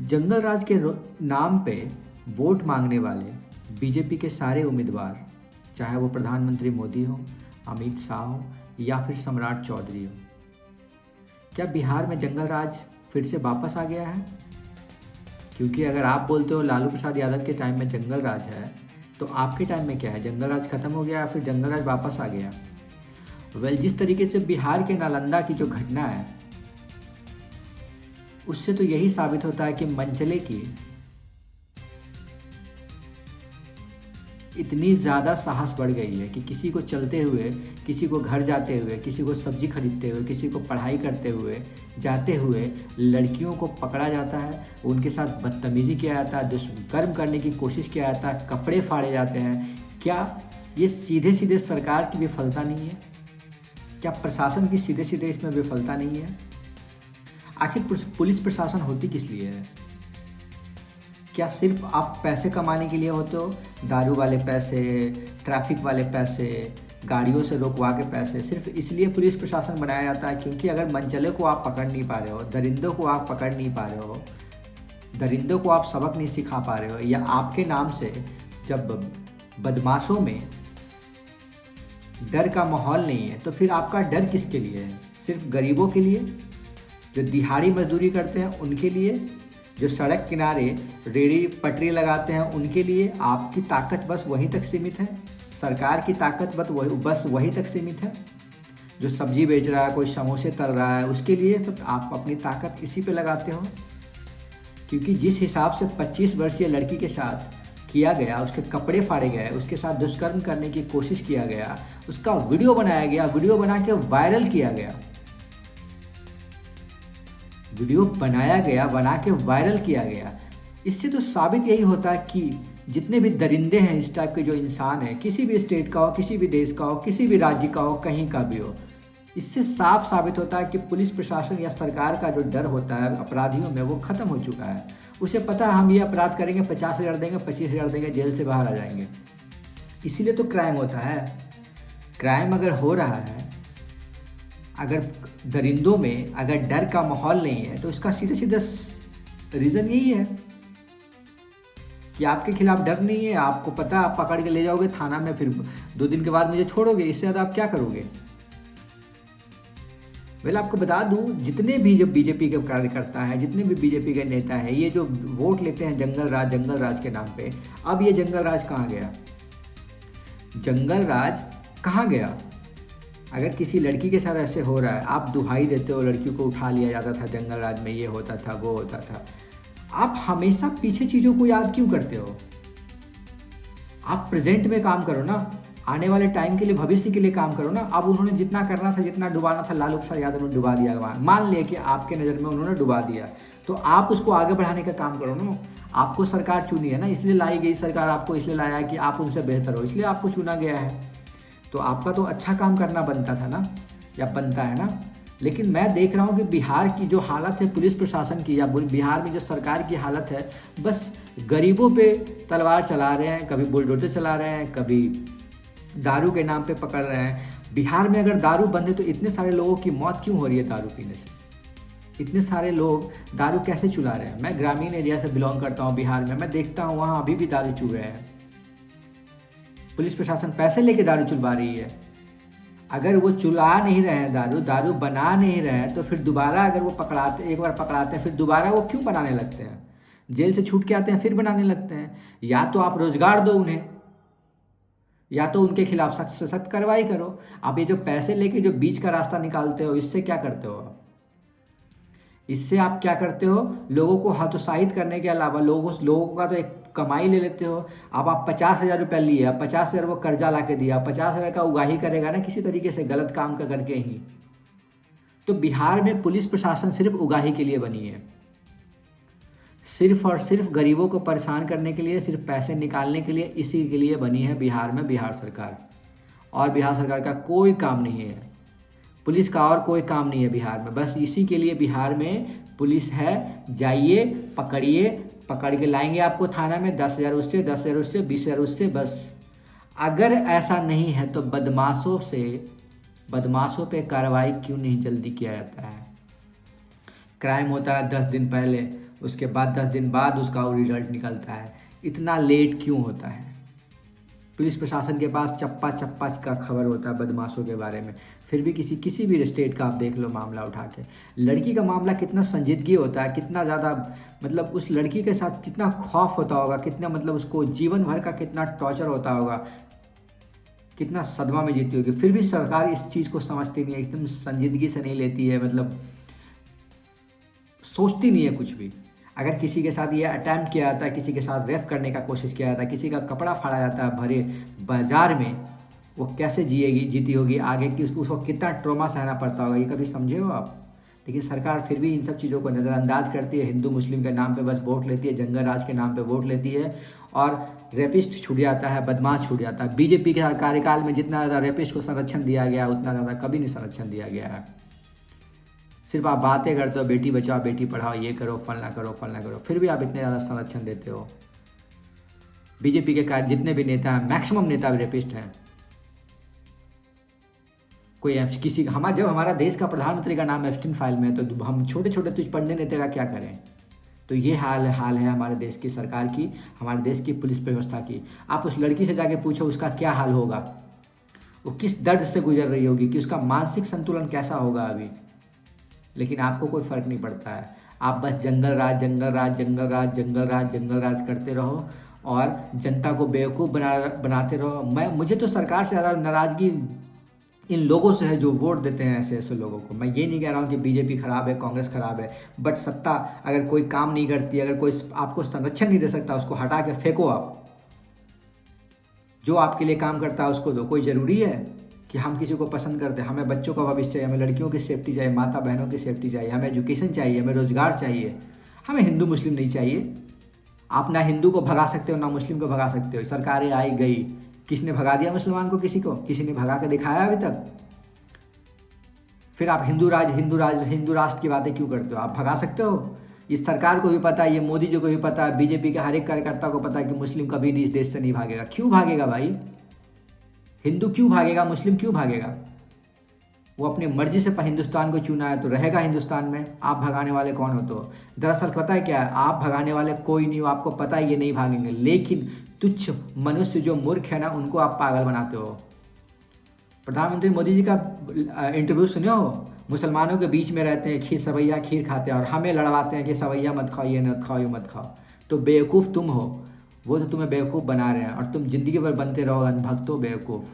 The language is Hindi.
जंगल राज के नाम पे वोट मांगने वाले बीजेपी के सारे उम्मीदवार, चाहे वो प्रधानमंत्री मोदी हो, अमित शाह हो या फिर सम्राट चौधरी हो, क्या बिहार में जंगल राज फिर से वापस आ गया है? क्योंकि अगर आप बोलते हो लालू प्रसाद यादव के टाइम में जंगल राज है, तो आपके टाइम में क्या है? जंगल राज खत्म हो गया या फिर जंगल राज वापस आ गया? जिस तरीके से बिहार के नालंदा की जो घटना है, उससे तो यही साबित होता है कि मनचले की इतनी ज़्यादा साहस बढ़ गई है कि किसी को चलते हुए, किसी को घर जाते हुए, किसी को सब्जी खरीदते हुए, किसी को पढ़ाई करते हुए जाते हुए लड़कियों को पकड़ा जाता है, उनके साथ बदतमीज़ी किया जाता है, दुष्कर्म करने की कोशिश किया जाता है, कपड़े फाड़े जाते हैं। क्या ये सीधे सीधे सरकार की विफलता नहीं है? क्या प्रशासन की सीधे सीधे इसमें विफलता नहीं है? आखिर पुलिस प्रशासन होती किस लिए है? क्या सिर्फ आप पैसे कमाने के लिए होते हो? दारू वाले पैसे, ट्रैफिक वाले पैसे, गाड़ियों से रोकवा के पैसे, सिर्फ इसलिए पुलिस प्रशासन बनाया जाता है क्योंकि अगर मनचले को आप पकड़ नहीं पा रहे हो, दरिंदों को आप पकड़ नहीं पा रहे हो, दरिंदों को आप सबक नहीं सिखा पा रहे हो, या आपके नाम से जब बदमाशों में डर का माहौल नहीं है, तो फिर आपका डर किसके लिए है? सिर्फ गरीबों के लिए, जो दिहाड़ी मजदूरी करते हैं उनके लिए, जो सड़क किनारे रेहड़ी पटरी लगाते हैं उनके लिए आपकी ताकत बस वहीं तक सीमित है? सरकार की ताकत बस वहीं तक सीमित है? जो सब्जी बेच रहा है, कोई समोसे तल रहा है, उसके लिए तो आप अपनी ताकत इसी पे लगाते हो? क्योंकि जिस हिसाब से 25 वर्षीय लड़की के साथ किया गया, उसके कपड़े फाड़े गए, उसके साथ दुष्कर्म करने की कोशिश किया गया, उसका वीडियो बनाया गया, वीडियो बना के वायरल किया गया, वीडियो बनाया गया, बना के वायरल किया गया। इससे तो साबित यही होता है कि जितने भी दरिंदे हैं, इस टाइप के जो इंसान हैं, किसी भी स्टेट का हो, किसी भी देश का हो, किसी भी राज्य का हो, कहीं का भी हो, इससे साफ साबित होता है कि पुलिस प्रशासन या सरकार का जो डर होता है अपराधियों में, वो ख़त्म हो चुका है। उसे पता है हम ये अपराध करेंगे, 50,000 देंगे, 25,000 देंगे, जेल से बाहर आ जाएंगे। इसीलिए तो क्राइम होता है। क्राइम अगर हो रहा है, अगर दरिंदों में अगर डर का माहौल नहीं है, तो इसका सीधे सीधा रीज़न यही है कि आपके खिलाफ डर नहीं है। आपको पता है आप पकड़ के ले जाओगे थाना में, फिर 2 दिन के बाद मुझे छोड़ोगे, इससे ज़्यादा आप क्या करोगे? आपको बता दूं, जितने भी जो बीजेपी के कार्यकर्ता हैं, जितने भी बीजेपी के नेता हैं, ये जो वोट लेते हैं जंगल राज के नाम पे, अब ये जंगल राज कहाँ गया? जंगल राज कहाँ गया? अगर किसी लड़की के साथ ऐसे हो रहा है, आप दुहाई देते हो, लड़कियों को उठा लिया जाता था, जंगल राज में ये होता था, वो होता था। आप हमेशा पीछे चीज़ों को याद क्यों करते हो? आप प्रेजेंट में काम करो ना, आने वाले टाइम के लिए, भविष्य के लिए काम करो ना। अब उन्होंने जितना करना था, जितना डुबाना था, लालू प्रसाद यादव ने डुबा दिया। मान लिया कि आपके नज़र में उन्होंने डुबा दिया, तो आप उसको आगे बढ़ाने का काम करो ना। आपको सरकार चुनी है ना, इसलिए लाई गई सरकार, आपको इसलिए लाया है कि आप उनसे बेहतर हो, इसलिए आपको चुना गया है। तो आपका तो अच्छा काम करना बनता था ना, या बनता है ना। लेकिन मैं देख रहा हूँ कि बिहार की जो हालत है पुलिस प्रशासन की, या बिहार में जो सरकार की हालत है, बस गरीबों पे तलवार चला रहे हैं, कभी बुलडोजर चला रहे हैं, कभी दारू के नाम पे पकड़ रहे हैं। बिहार में अगर दारू बंद है तो इतने सारे लोगों की मौत क्यों हो रही है दारू पीने से? इतने सारे लोग दारू कैसे चुला रहे हैं? मैं ग्रामीण एरिया से बिलोंग करता हूँ बिहार में, मैं देखता हूँ वहाँ अभी भी दारू चुल रहे हैं। पुलिस प्रशासन पैसे लेके दारू चुलवा रही है। अगर वो चुला नहीं रहे हैं दारू बना नहीं रहे हैं, तो फिर दोबारा अगर वो पकड़ाते, एक बार पकड़ाते हैं, फिर दोबारा वो क्यों बनाने लगते हैं? जेल से छूट के आते हैं फिर बनाने लगते हैं। या तो आप रोजगार दो उन्हें, या तो उनके खिलाफ सख्त से सख्त कार्रवाई करो। आप ये जो पैसे लेके जो बीच का रास्ता निकालते हो, इससे क्या करते हो आप? इससे आप क्या करते हो? लोगों को हतोत्साहित करने के अलावा लोगों का तो एक कमाई ले लेते हो। अब आप 50,000 रुपया लिए, अब 50,000 वो कर्जा ला के दिया, 50,000 का उगाही करेगा ना किसी तरीके से गलत काम का करके ही। तो बिहार में पुलिस प्रशासन सिर्फ उगाही के लिए बनी है, सिर्फ और सिर्फ गरीबों को परेशान करने के लिए, सिर्फ पैसे निकालने के लिए, इसी के लिए बनी है बिहार में बिहार सरकार। और बिहार सरकार का कोई काम नहीं है, पुलिस का और कोई काम नहीं है बिहार में। बस इसी के लिए बिहार में पुलिस है। जाइए, पकड़िए, पकड़ के लाएंगे आपको थाना में, 10,000 उससे, 10,000 उससे, 20,000 उससे, बस। अगर ऐसा नहीं है तो बदमाशों पे कार्रवाई क्यों नहीं जल्दी किया जाता है? क्राइम होता है 10 दिन पहले, उसके बाद 10 दिन बाद उसका वो रिजल्ट निकलता है। इतना लेट क्यों होता है? पुलिस प्रशासन के पास चप्पा चप्पा का खबर होता है बदमाशों के बारे में, फिर भी किसी भी स्टेट का आप देख लो मामला उठा के, लड़की का मामला कितना संजीदगी होता है, कितना ज़्यादा मतलब उस लड़की के साथ कितना खौफ होता होगा, कितना मतलब उसको जीवन भर का कितना टॉर्चर होता होगा, कितना सदमा में जीती होगी, फिर भी सरकार इस चीज़ को समझती नहीं है, एकदम संजीदगी से नहीं लेती है, मतलब सोचती नहीं है कुछ भी। अगर किसी के साथ ये अटैम्प्ट किया जाता है, किसी के साथ रेप करने का कोशिश किया जाता है, किसी का कपड़ा फाड़ा जाता है भरे बाजार में, वो कैसे जिएगी जीती होगी आगे की, उसको कितना ट्रॉमा सहना पड़ता होगा, ये कभी समझे हो आप? लेकिन सरकार फिर भी इन सब चीज़ों को नज़रअंदाज करती है, हिंदू मुस्लिम के नाम पे बस वोट लेती है, जंगल राज के नाम पे वोट लेती है, और रेपिस्ट छूट जाता है, बदमाश छूट जाता है। बीजेपी के कार्यकाल में जितना ज़्यादा रेपिस्ट को संरक्षण दिया गया उतना ज़्यादा कभी नहीं संरक्षण दिया गया है। सिर्फ आप बातें करते हो, बेटी बचाओ बेटी पढ़ाओ, ये करो फलना करो फलना करो, फिर भी आप इतने ज़्यादा संरक्षण देते हो। बीजेपी के जितने भी नेता हैं, मैक्सिमम नेता रेपिस्ट हैं। कोई किसी जब हमारा देश का प्रधानमंत्री का नाम एप्स्टीन फाइल में है, तो हम छोटे छोटे तुझ पढ़ने नेता का क्या करें? तो ये हाल है हमारे देश की सरकार की, हमारे देश की पुलिस व्यवस्था की। आप उस लड़की से जाके पूछो उसका क्या हाल होगा, वो किस दर्द से गुजर रही होगी, कि उसका मानसिक संतुलन कैसा होगा अभी। लेकिन आपको कोई फ़र्क नहीं पड़ता है, आप बस जंगल राज जंगल राज जंगल राज जंगल राज जंगल राज करते रहो और जनता को बेवकूफ़ बनाते रहो। मुझे तो सरकार से ज़्यादा नाराज़गी इन लोगों से है जो वोट देते हैं ऐसे ऐसे लोगों को। मैं ये नहीं कह रहा हूँ कि बीजेपी खराब है, कांग्रेस खराब है, बट सत्ता अगर कोई काम नहीं करती, अगर कोई आपको संरक्षण नहीं दे सकता, उसको हटा के फेंको आप। जो आपके लिए काम करता है उसको दो। कोई ज़रूरी है कि हम किसी को पसंद करते हैं? हमें बच्चों का भविष्य चाहिए, हमें लड़कियों की सेफ्टी चाहिए, माता बहनों की सेफ्टी चाहिए, हमें एजुकेशन चाहिए, हमें रोज़गार चाहिए, हमें हिंदू मुस्लिम नहीं चाहिए। आप ना हिंदू को भगा सकते हो ना मुस्लिम को भगा सकते हो। सरकारें आई गई, किसने भगा दिया मुसलमान को? किसी ने भगा के दिखाया अभी तक? फिर आप हिंदू राष्ट्र की बातें क्यों करते हो? आप भगा सकते हो? इस सरकार को भी पता है, ये मोदी जी को भी पता है, बीजेपी के हर एक कार्यकर्ता को पता है कि मुस्लिम कभी भी इस देश से नहीं भागेगा। क्यों भागेगा भाई? हिंदू क्यों भागेगा? मुस्लिम क्यों भागेगा? वो अपनी मर्जी से हिंदुस्तान को चुना है तो रहेगा हिंदुस्तान में। आप भगाने वाले कौन हो? तो दरअसल पता है क्या है, आप भगाने वाले कोई नहीं हो, आपको पता है ये नहीं भागेंगे, लेकिन तुच्छ मनुष्य जो मूर्ख है ना, उनको आप पागल बनाते हो। प्रधानमंत्री मोदी जी का इंटरव्यू सुने हो? मुसलमानों के बीच में रहते हैं, खीर खीर खाते हैं, और हमें लड़वाते हैं कि सवैया मत खाओ, ये मत खाओ, ये मत खाओ। तो बेवकूफ़ तुम हो, वो तो तुम्हें बेवकूफ़ बना रहे हैं, और तुम ज़िंदगी भर बनते रहो अनभक्त हो, बेवकूफ़।